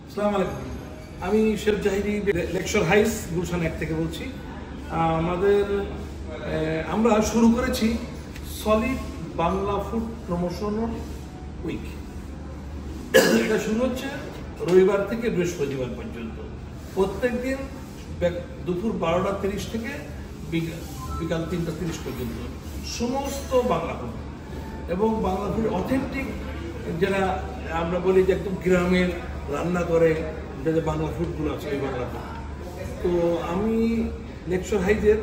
আসসালামু আলাইকুম। আমি chef Zahidi Lakeshore Heights Gulshan 1 থেকে বলছি। আমরা শুরু করেছি solid Bangla food promotion week. এটা শুরু হচ্ছে রবিবার থেকে বৃহস্পতিবার পর্যন্ত, প্রত্যেক দিন দুপুর 12:30 থেকে বিকাল 3:30 পর্যন্ত সমস্ত বাংলা ফুড এবং বাংলা ফুড অথেন্টিক, যারা আমরা বলি যে একদম গ্রামের রান্না করে যে বাংলা ফুডগুলো আছে ওই বাংলা ফুড। তো আমি লেকচার হাইজের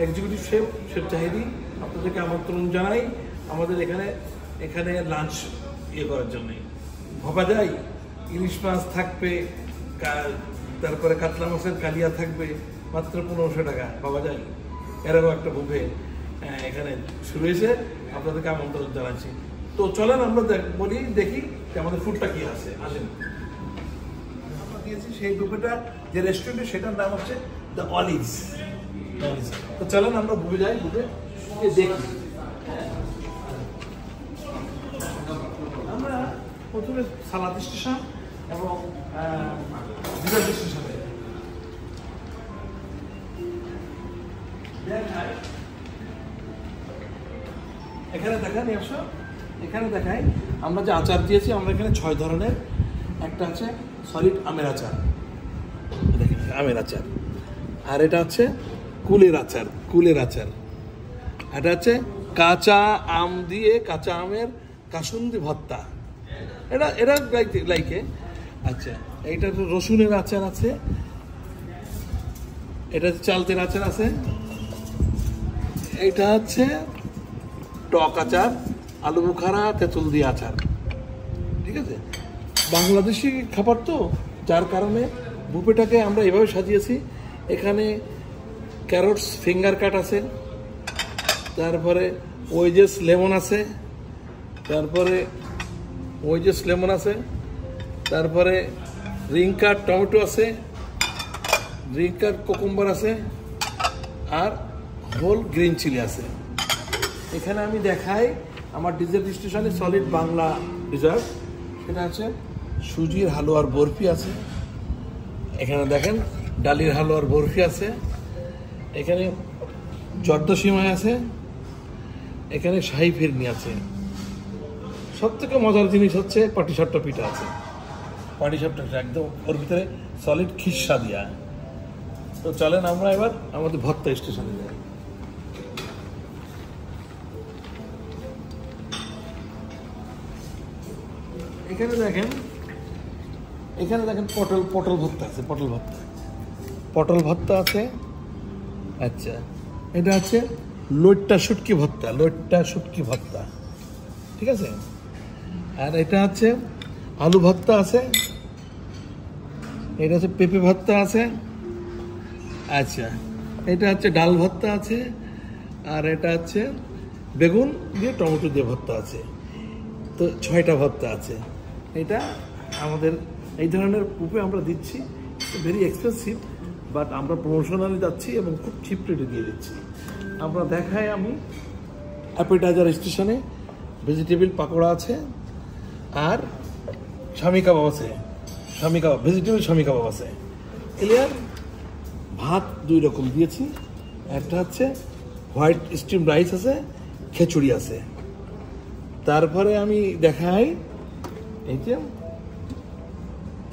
এক্সিকিউটিভ শেফ জাহিদি আপনাদেরকে আমন্ত্রণ জানাই আমাদের এখানে লাঞ্চ করার জন্যে। ভাবা যায় ইলিশ মাছ থাকবে, তারপরে কাতলা মাছের কালিয়া থাকবে মাত্র 1500 টাকা। ভাবা যায় এরকম একটা বুফে এখানে শুরু হয়েছে, আপনাদেরকে আমন্ত্রণ জানাচ্ছি। তো চলেন আমরা দেখি যে আমাদের ফুডটা কি আছে। আসেন, আমরা দিয়েছি সেই বুফেটা যে রেস্টুরেন্টে, সেটার নাম হচ্ছে দ্য অলিভস। তো চলেন আমরা বুফে যাই, বুফে দেখি। আমরা প্রথমে সালাদ স্টেশন এবং ডিজার্ট স্টেশনে এখানে দেখাই আমরা যে আচার দিয়েছি। আমরা এখানে 6 ধরনের। একটা আছে সলিড আমের আচার, আমের আচার, আর এটা হচ্ছে কুলের আচার, এটা হচ্ছে কাঁচা আম দিয়ে কাঁচা আমের কাসুন্দি ভর্তা, এটা লাইকে। আচ্ছা, এইটা রসুনের আচার আছে, এটা চালতের আচার আছে, এইটা হচ্ছে টক আচার, আলু বুখারা তেঁতুল দিয়ে আচার। ঠিক আছে, বাংলাদেশি খাবার তো, যার কারণে বুফেটাকে আমরা এভাবে সাজিয়েছি। এখানে ক্যারটস ফিঙ্গার কাট আছে, তারপরে ওয়েজেস লেমন আছে, তারপরে রিং কাট টমেটো আছে, রিং কাট কোকুম্বার আছে, আর হোল গ্রিন চিলি আছে। এখানে আমি দেখাই আমার ডিজার্ট স্টেশনে সলিড বাংলা ডিজার্ট। সেটা আছে সুজির হালুয়ার বরফি আছে, এখানে দেখেন ডালির হালুয়ার বরফি আছে, এখানে জর্দসিমাই আছে, এখানে শাহী ফিরনি আছে। সব থেকে মজার জিনিস হচ্ছে পাটিসাপটা পিঠা আছে। পাটিসাপটা একদম ওর ভিতরে সলিড খিসা দিয়া। তো চলেন আমরা এবার আমাদের ভর্তা স্টেশনে যাই। এখানে দেখেন পটল ভর্তা আছে, পটল ভর্তা আছে। আচ্ছা, এটা আছে লইট্টা শুটকি ভর্তা, ঠিক আছে। আর এটা আছে আলু ভর্তা আছে, এটা হচ্ছে পেঁপে ভর্তা আছে। আচ্ছা, এটা হচ্ছে ডাল ভর্তা আছে, আর এটা হচ্ছে বেগুন দিয়ে টমেটো দিয়ে ভর্তা আছে। তো 6টা ভর্তা আছে। এটা আমাদের এই ধরনের বুফে আমরা দিচ্ছি, ভেরি এক্সপেন্সিভ, বাট আমরা প্রমোশনালি যাচ্ছি এবং খুব চিপ রেটে দিয়ে দিচ্ছি। আমরা দেখাই, আমি অ্যাপেটাইজার স্টেশনে ভেজিটেবল পাকোড়া আছে, আর স্বামী কাবাব আছে, ভেজিটেবল স্বামী কাবাব আছে। ক্লিয়ার? ভাত 2 রকম দিয়েছি, একটা হচ্ছে হোয়াইট স্টিম রাইস আছে, খিচুড়ি আছে। তারপরে আমি দেখাই এই যে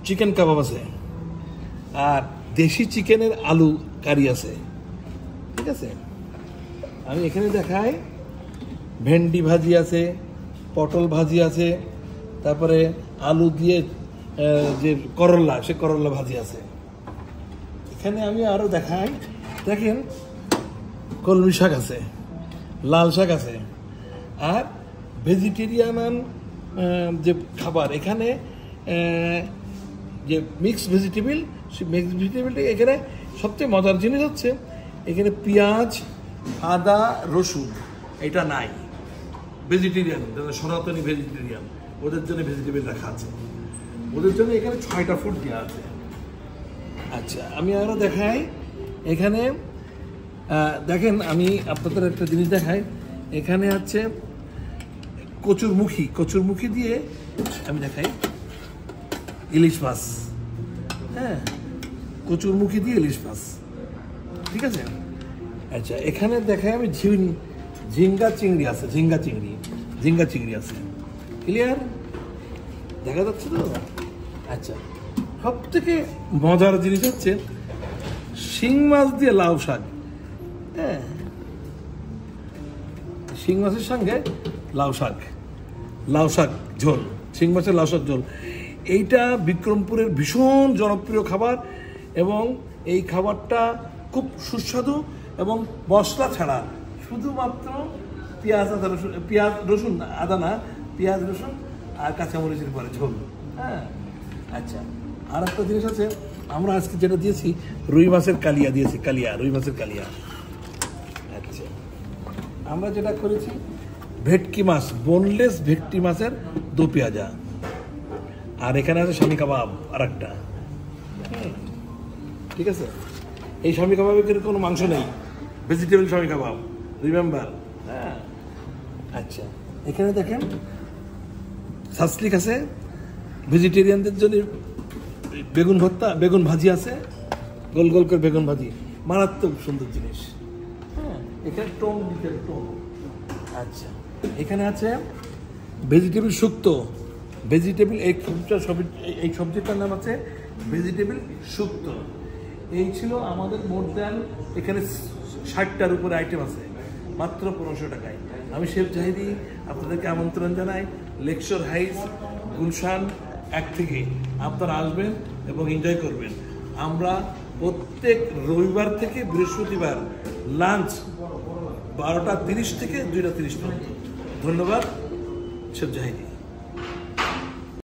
চিকেন কাবাব আছে, আর দেশি চিকেনের আলু কারি আছে। ঠিক আছে, আমি এখানে দেখাই ভেন্ডি ভাজি আছে, পটল ভাজি আছে, তারপরে আলু দিয়ে যে করল্লা, সে করল্লা ভাজি আছে। এখানে আমি আরো দেখাই, দেখেন কলমি শাক আছে, লাল শাক আছে, আর ভেজিটেরিয়ান যে খাবার এখানে যে মিক্সড ভেজিটেবল, সেই মিক্সড ভেজিটেবলটা এখানে সবচেয়ে মজার জিনিস হচ্ছে এখানে পেঁয়াজ, আদা, রসুন এটা নাই। ভেজিটেরিয়ান যারা সনাতনী ভেজিটেরিয়ান, ওদের জন্য ভেজিটেবল রাখা আছে, ওদের জন্য এখানে 6টা ফুড দেওয়া আছে। আচ্ছা, আমি আরও দেখাই, এখানে দেখেন আমি আপনাদের একটা জিনিস দেখাই। এখানে আছে কচুরমুখী দিয়ে আমি দেখাই ইলিশ মাছ, হ্যাঁ, কচুরমুখী দিয়ে ইলিশ মাছ, ঠিক আছে। আচ্ছা, এখানে দেখায় আমি ঝিঙ্গা চিংড়ি আছে, ঝিঙ্গা চিংড়ি আছে, ক্লিয়ার দেখা যাচ্ছে তো। আচ্ছা, সব থেকে মজার জিনিস হচ্ছে শিং মাছ দিয়ে লাউ শাক। হ্যাঁ, শিং মাছের সঙ্গে লাউ শাক ঝোল, শিং মাছের লাউ শাক ঝোল। এইটা বিক্রমপুরের ভীষণ জনপ্রিয় খাবার এবং এই খাবারটা খুব সুস্বাদু এবং মশলা ছাড়া, শুধুমাত্র পেঁয়াজ রসুন আর কাঁচামরিচের পরে ঝোল। হ্যাঁ, আচ্ছা, আর একটা জিনিস আছে, আমরা আজকে যেটা দিয়েছি রুই মাছের কালিয়া দিয়েছি, রুই মাছের কালিয়া। আচ্ছা, আমরা যেটা করেছি ভেটকি মাছ, বোনলেস ভেটকি মাছের দো পেঁয়াজা, আর এখানে আছে স্বামী কাবাব আর একটা, ঠিক আছে। এই স্বামী কাবাবের কোনো মাংস নেই, ভেজিটেবল স্বামী কাবাব, রিমেম্বার। হ্যাঁ, আচ্ছা, এখানে দেখেন সাসলিক আছে, ভেজিটেরিয়ানদের জন্য বেগুন ভর্তা, বেগুন ভাজি আছে, গোল গোল করে বেগুন ভাজি, মারাত্মক সুন্দর জিনিস। হ্যাঁ, এখানে টোন দিতে টোন। আচ্ছা, এখানে আছে ভেজিটেবল শুক্তো, এই সবজিটার নাম আছে ভেজিটেবল শুক্তো। এই ছিল আমাদের মোট দেন, এখানে 60টার উপরে আইটেম আছে মাত্র 1500 টাকায়। আমি শেফ জাহিদি আপনাদেরকে আমন্ত্রণ জানাই লেকচার হাইস গুলশান 1 থেকে। আপনারা আসবেন এবং এনজয় করবেন। আমরা প্রত্যেক রবিবার থেকে বৃহস্পতিবার লাঞ্চ 12টা 30 থেকে 2টা 30 পর্যন্ত। ধন্যবাদ, শেফ জাহিদি।